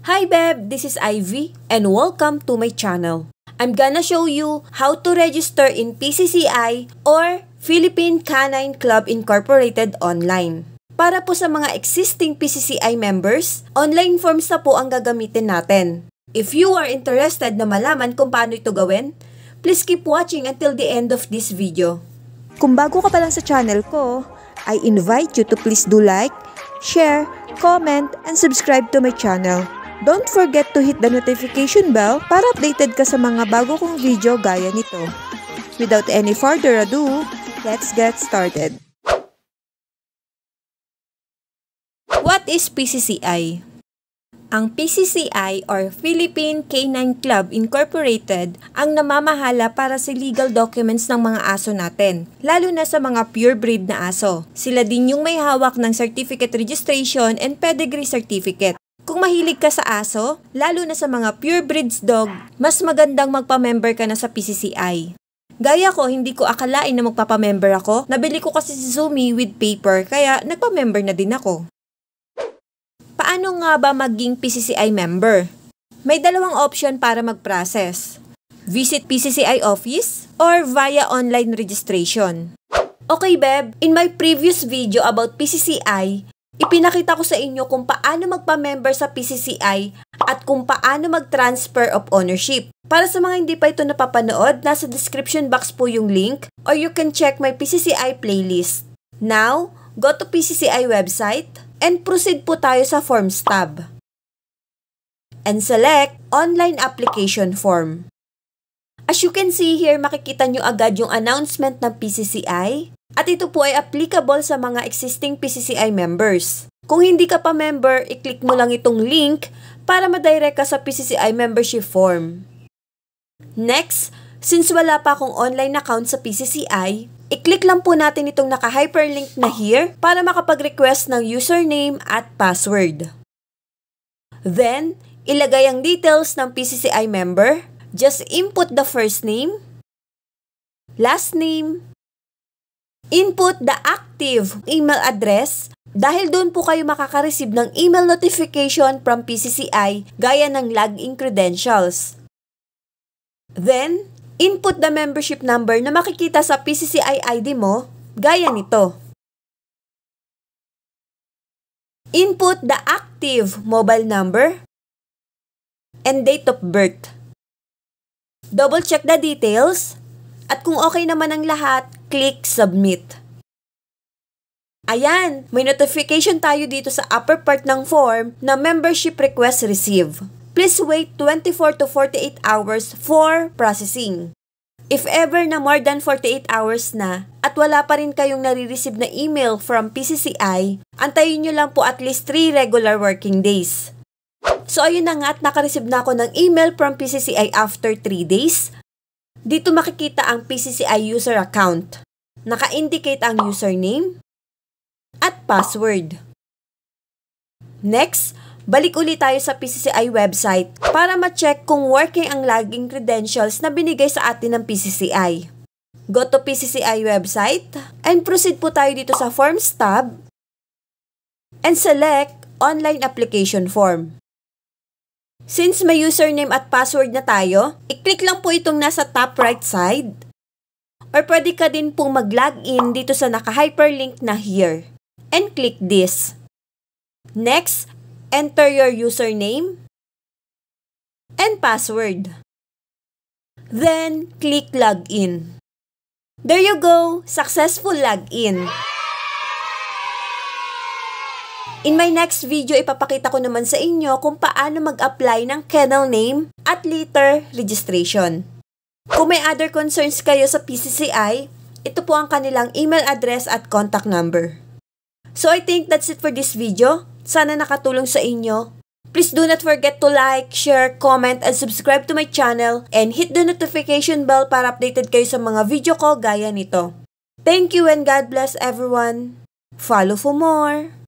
Hi Beb, this is Ivy and welcome to my channel. I'm gonna show you how to register in PCCI or Philippine Canine Club Incorporated online. Para po sa mga existing PCCI members, online forms na po ang gagamitin natin. If you are interested na malaman kung paano ito gawin, please keep watching until the end of this video. Kung bago ka pa lang sa channel ko, I invite you to please do like, share, comment, and subscribe to my channel. Don't forget to hit the notification bell para updated ka sa mga bago kong video gaya nito. Without any further ado, let's get started. What is PCCI? Ang PCCI or Philippine Canine Club Incorporated ang namamahala para sa legal documents ng mga aso natin, lalo na sa mga purebred na aso. Sila din yung may hawak ng certificate registration and pedigree certificate. Kung mahilig ka sa aso, lalo na sa mga purebred dog, mas magandang magpa-member ka na sa PCCI. Gaya ko, hindi ko akalain na magpapa-member ako. Nabili ko kasi si Zumi with paper, kaya nagpa-member na din ako. Paano nga ba maging PCCI member? May dalawang option para mag-process. Visit PCCI office or via online registration. Okay Beb, in my previous video about PCCI, ipinakita ko sa inyo kung paano magpa-member sa PCCI at kung paano mag-transfer of ownership. Para sa mga hindi pa ito napapanood, nasa description box po yung link or you can check my PCCI playlist. Now, go to PCCI website and proceed po tayo sa Forms tab. And select Online Application Form. As you can see here, makikita nyo agad yung announcement ng PCCI at ito po ay applicable sa mga existing PCCI members. Kung hindi ka pa member, i-click mo lang itong link para ma-direct ka sa PCCI membership form. Next, since wala pa akong online account sa PCCI, i-click lang po natin itong naka-hyperlink na here para makapag-request ng username at password. Then, ilagay ang details ng PCCI member. Just input the first name, last name, input the active email address dahil doon po kayo makaka-receive ng email notification from PCCI gaya ng login credentials. Then, input the membership number na makikita sa PCCI ID mo, gaya nito. Input the active mobile number and date of birth. Double check the details at kung okay naman ang lahat, click submit. Ayan, may notification tayo dito sa upper part ng form na membership request received. Please wait 24 to 48 hours for processing. If ever na more than 48 hours na at wala pa rin kayong nare-receive na email from PCCI, antayin nyo lang po at least 3 regular working days. So ayun na nga at naka-receive na ako ng email from PCCI after 3 days. Dito makikita ang PCCI user account. Naka-indicate ang username at password. Next, balik ulit tayo sa PCCI website para ma-check kung working ang login credentials na binigay sa atin ng PCCI. Go to PCCI website and proceed po tayo dito sa Forms tab and select Online Application Form. Since may username at password na tayo, i-click lang po itong nasa top right side or pwede ka din pong mag-login dito sa naka-hyperlink na here and click this. Next, enter your username and password. Then, click Login. There you go! Successful login! In my next video, ipapakita ko naman sa inyo kung paano mag-apply ng kennel name at litter registration. Kung may other concerns kayo sa PCCI, ito po ang kanilang email address at contact number. So I think that's it for this video. Sana nakatulong sa inyo. Please do not forget to like, share, comment, and subscribe to my channel and hit the notification bell para updated kayo sa mga video ko gaya nito. Thank you and God bless everyone. Follow for more.